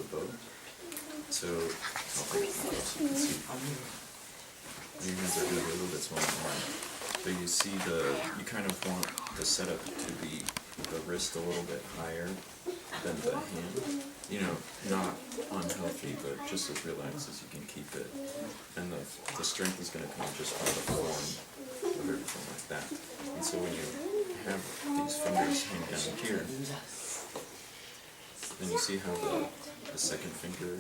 a bow. So, I'll make it close, you can see. Your hands are going to be a little bit smaller than mine. But you see you kind of want the setup to be the wrist a little bit higher than the hand. You know, not unhealthy, but just as relaxed as you can keep it. And the strength is going to come just from the form of everything like that. And so when you have these fingers hang down here, then you see how the second finger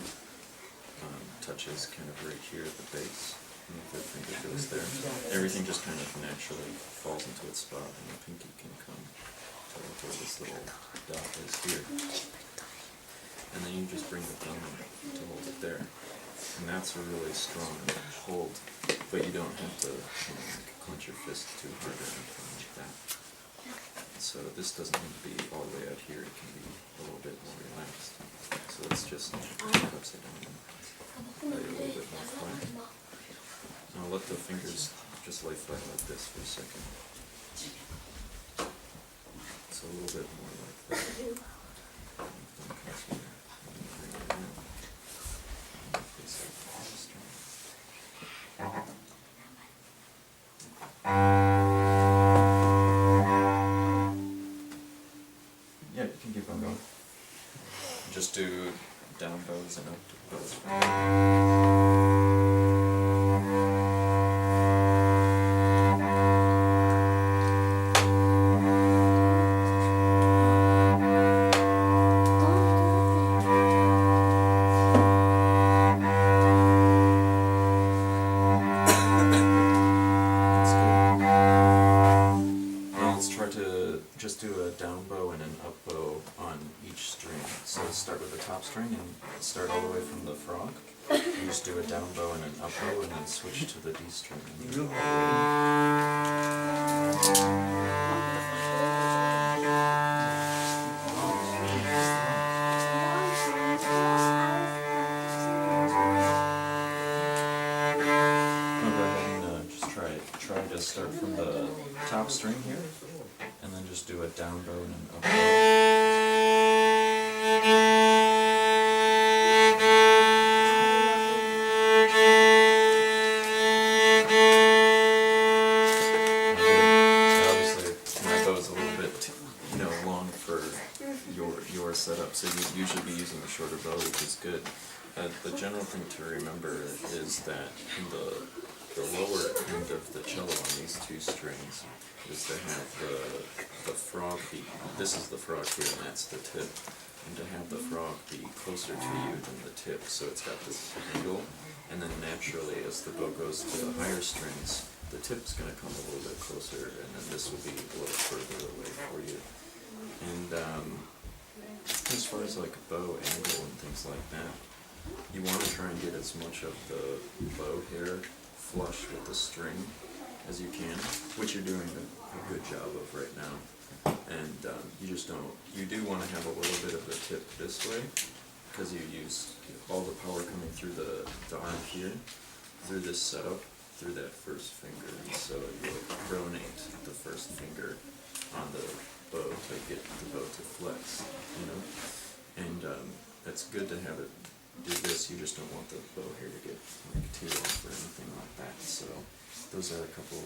touches kind of right here at the base. And the third finger goes there. Everything just kind of naturally falls into its spot, and the pinky can come to where this little dot is here. And then you just bring the thumb in to hold it there. And that's a really strong hold, but you don't have to clench your fist too hard or anything like that. So this doesn't need to be all the way out here, it can be a little bit more relaxed. So it's just upside down and lay a little bit more flat. Now let the fingers just lay flat like this for a second. So a little bit more like that. Yeah, you can keep on going. Just do down bows and up bows. Just do a down bow and an up bow on each string. So start with the top string and start all the way from the frog. And just do a down bow and an up bow and then switch to the D string. Now go ahead and just try to start from the top string here. And then just do a down bow and an up bow. Obviously, my bow is a little bit, long for your setup, so you'd usually be using a shorter bow, which is good. The general thing to remember is that in the lower end of the cello on these two strings is to have the frog be, this is the frog here and that's the tip, and to have the frog be closer to you than the tip, so it's got this angle, and then naturally as the bow goes to the higher strings, the tip's going to come a little bit closer, and then this will be a little further away for you. And as far as like bow angle and things like that, you want to try and get as much of the bow hair flush with the string as you can, which you're doing a good job of right now. And you do want to have a little bit of the tip this way, because you use all the power coming through the arm here, through this setup, through that first finger. And so you'll pronate the first finger on the bow to get the bow to flex, And that's good to have it do this. You just don't want the bow hair to get too off or anything like that. So those are a couple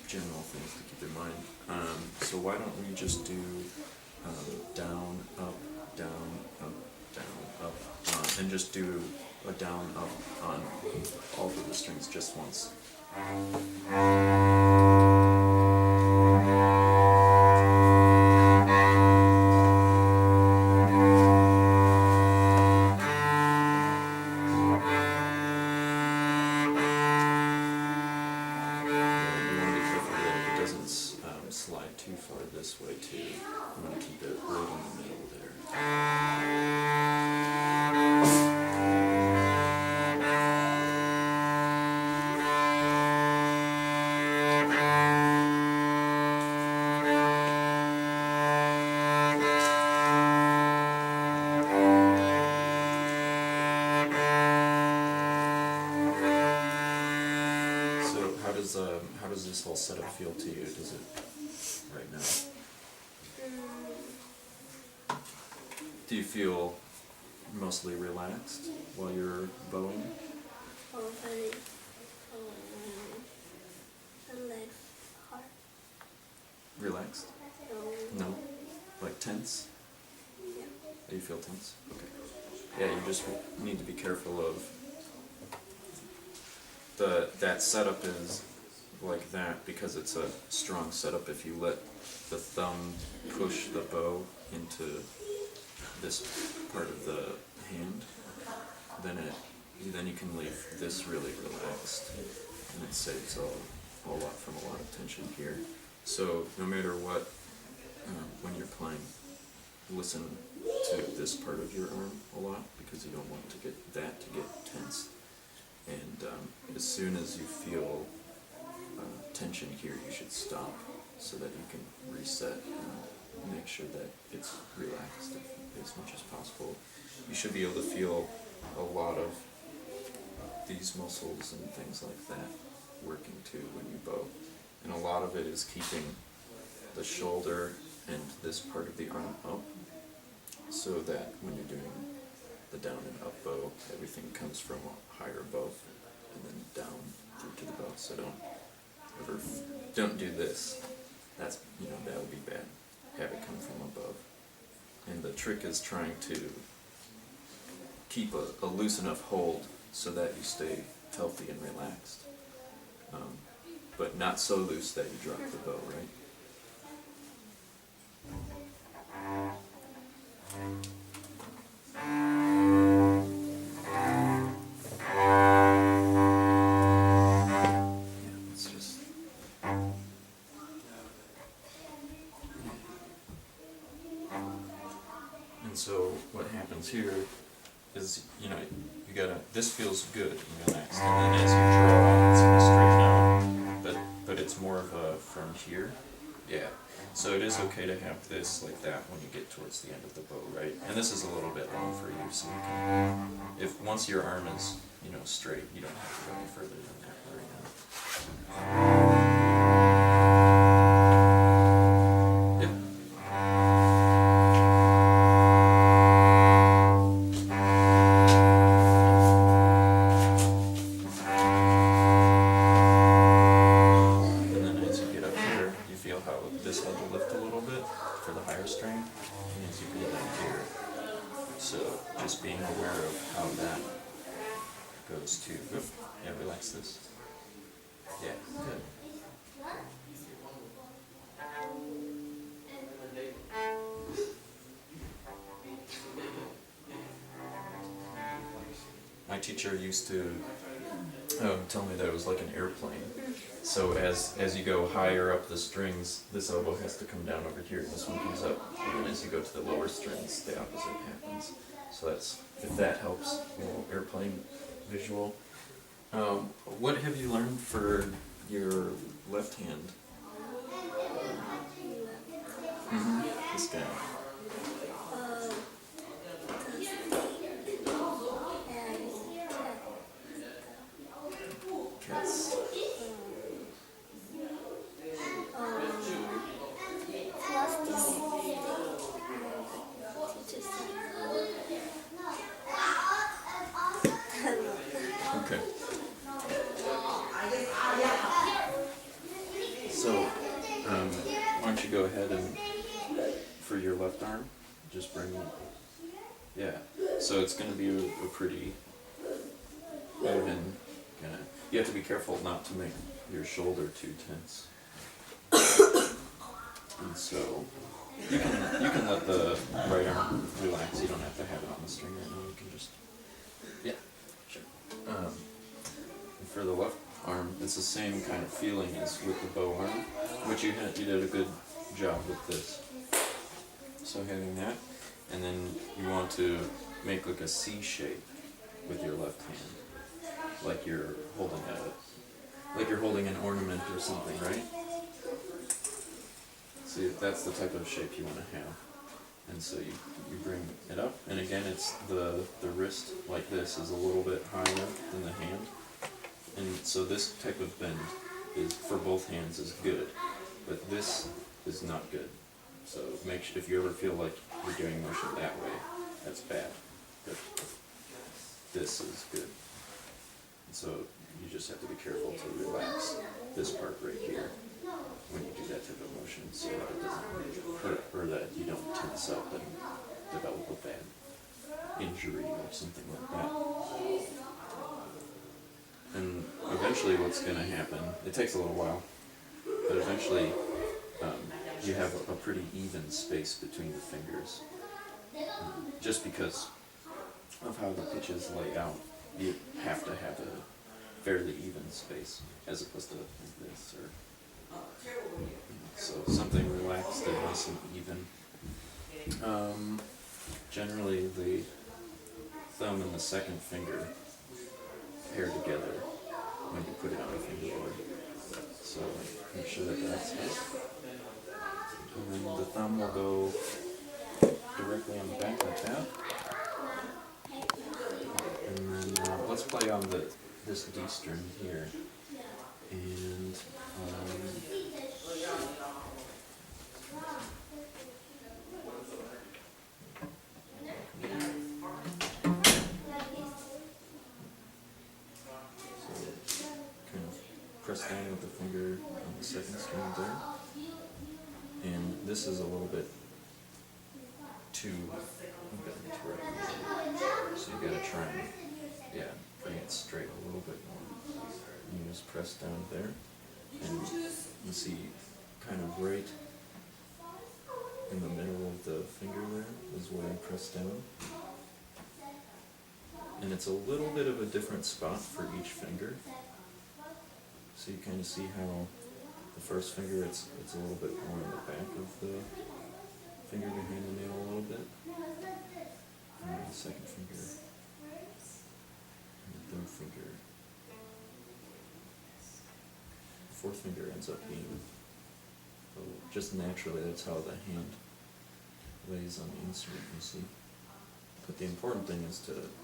general things to keep in mind. So why don't we just do down, up, down, up, down, up, and just do a down, up on all of the strings just once. Slide too far this way too. I'm going to keep it right in the middle there. So how does this whole setup feel to you? Does it right now? Do you feel mostly relaxed while you're bowing? Oh, but it's the legs hard. Relaxed? No. No? Like tense? Yeah. Do you feel tense? Okay. Yeah, you just need to be careful of that setup is like that because it's a strong setup. If you let the thumb push the bow into this part of the hand, then you can leave this really relaxed, and it saves a lot from a lot of tension here. So no matter what, when you're playing, listen to this part of your arm a lot because you don't want to get tense. And as soon as you feel tension here, you should stop so that you can reset and make sure that it's relaxed as much as possible. You should be able to feel a lot of these muscles and things like that working too when you bow. And a lot of it is keeping the shoulder and this part of the arm up so that when you're doing the down and up bow, everything comes from higher above and then down through to the bow. So don't do this. That's, that would be bad. Have it come from above. And the trick is trying to keep a loose enough hold so that you stay healthy and relaxed. But not so loose that you drop the bow, right? And so what happens here is, you gotta, this feels good and relaxed, and then as you draw, it's gonna straighten out, but it's more of a from here, yeah. So it is okay to have this like that when you get towards the end of the bow, right? And this is a little bit long for you, so you can, once your arm is, straight, you don't have to go any further than that right now. So just being aware of how that goes too. Oop, yeah, relax this. Yeah, good. My teacher used to tell me that it was like an airplane. So as you go higher up the strings, this elbow has to come down over here, this one comes up, and then as you go to the lower strings, the opposite happens. So if that helps, a little airplane visual. What have you learned for your left hand? This guy. Cats. Okay. So, why don't you go ahead and, for your left arm, just bring, yeah. So it's going to be a pretty even, you have to be careful not to make your shoulder too tense. And so, you can let the right arm relax, you don't have to have it on the string right now, you can just, yeah, sure. And for the left arm, it's the same kind of feeling as with the bow arm, which you did a good job with this. So having that, and then you want to make like a C shape with your left hand, like you're holding an ornament or something, right? See, that's the type of shape you want to have. And so you bring it up, and again it's the wrist like this is a little bit higher than the hand. And so this type of bend is for both hands is good, but this is not good. So make sure if you ever feel like you're doing motion that way, that's bad. that this is good. And so you just have to be careful to relax this part right here when you do that type of motion so that it doesn't hurt or that you don't tense up and develop a bad injury or something like that. And eventually what's going to happen, it takes a little while, but eventually you have a pretty even space between the fingers. Just because of how the pitches lay out, you have to have a fairly even space as opposed to like this or so something relaxed and nice and even. Generally the thumb and the second finger pair together when you put it on the fingerboard. So make sure that that's it. And then the thumb will go directly on the back like that. And then let's play on this D string here. And press down with the finger on the second string there. And this is a little bit too bent right. So you gotta try and bring it straight a little bit more. And you just press down there. And you see kind of right in the middle of the finger there is where you press down. And it's a little bit of a different spot for each finger. So you kind of see how the first finger, it's a little bit more on the back of the finger behind the nail a little bit. And then the second finger. And the third finger. The fourth finger ends up being, just naturally, that's how the hand lays on the instrument, you see. But the important thing is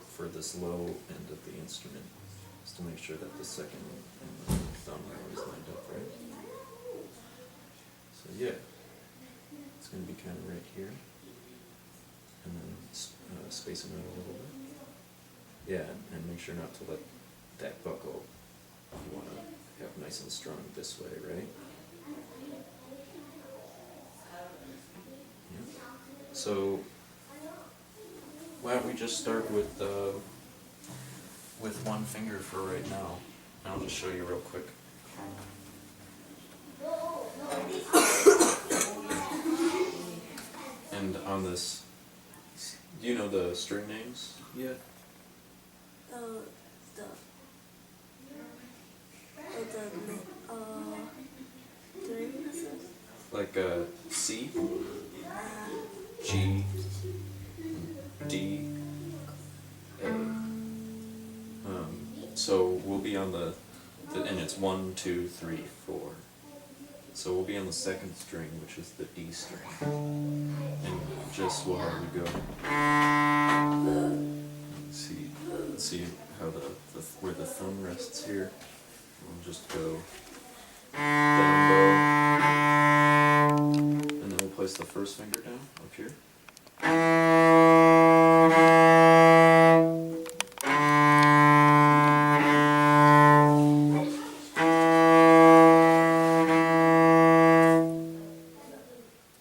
for this low end of the instrument, is to make sure that the second and the thumb are always lined up, right? So yeah, it's going to be kind of right here, and then space them out a little bit. Yeah, and make sure not to let that buckle. You want to have nice and strong this way, right? Yeah. So why don't we just start with one finger for right now. I'll just show you real quick. And on this, do you know the string names yet? Like C, G, D, A. So we'll be on and it's 1, 2, 3, 4. So we'll be on the second string, which is the D string. And just we'll have you go. See how where the thumb rests here. We'll just go down low, and then we'll place the first finger down up here.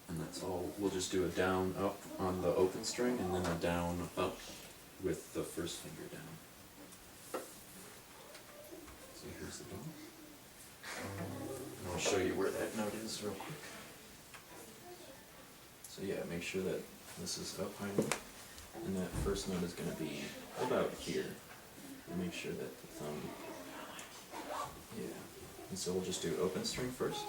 And that's all. We'll just do a down up on the open string, and then a down up with the first finger down. So here's the bow. And I'll show you where that note is real quick. So yeah, make sure that this is up high enough, and that first note is going to be about here. And make sure that the thumb, and so we'll just do open string first,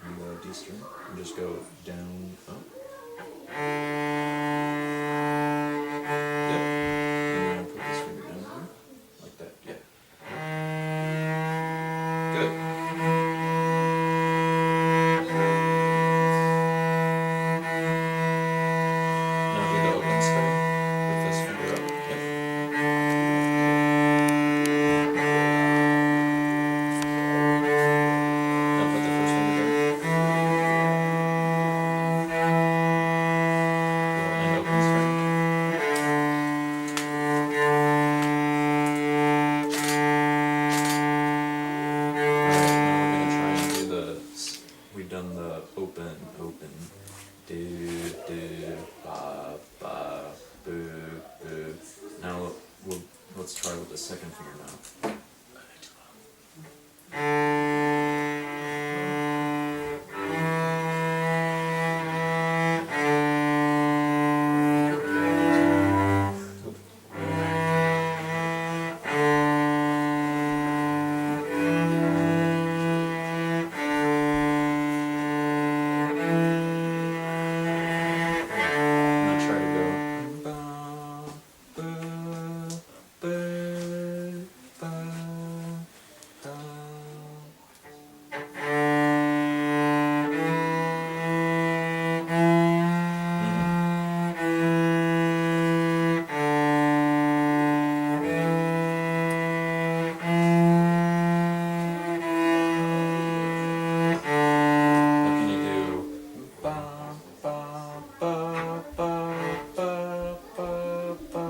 and the D string, and just go down, up. Yep. And then I'll put this finger down here, like that, yeah. Good. Now do the open string with this finger up, yep. Now put the first finger down. And open open, open. Do, do, ba, ba, boo, boo. Now let's try with the second finger now. Now try to go ba, boo, boo, ba, ba. Now can you do ba ba ba ba ba ba ba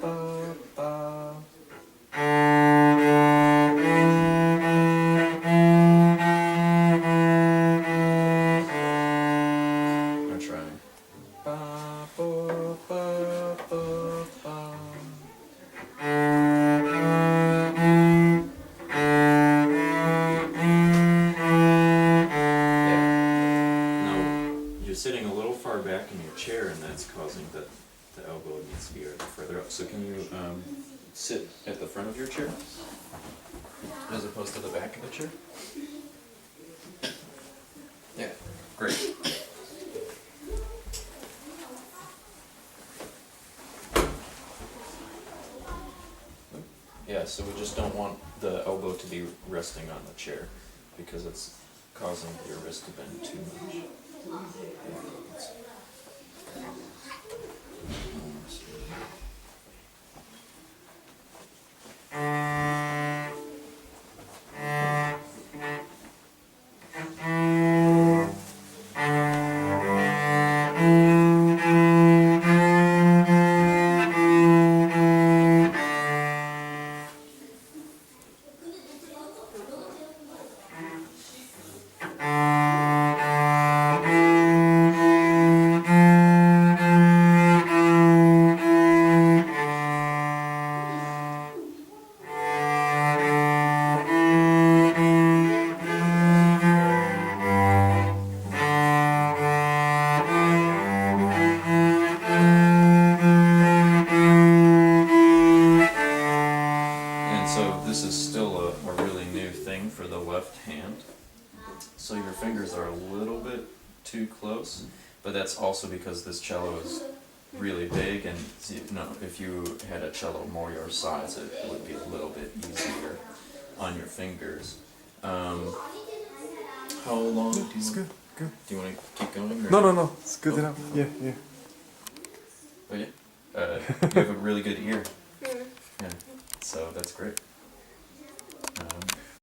ba ba? Now try ba ba ba ba ba. Now, you're sitting a little far back in your chair, and that's causing the elbow needs to be a little further up. So can you sit at the front of your chair as opposed to the back of the chair? Yeah, great. Yeah, so we just don't want the elbow to be resting on the chair because it's causing your wrist to bend too much. And so this is still a really new thing for the left hand. So your fingers are a little bit too close, but that's also because this cello is really big, and if you had a cello more your size, it would be a little bit easier on your fingers. How long do you It's good, good. Do you want to keep going? Or? No. It's good Oh. enough. Yeah, yeah. Oh yeah. You have a really good ear. Mm. Yeah. So that's great.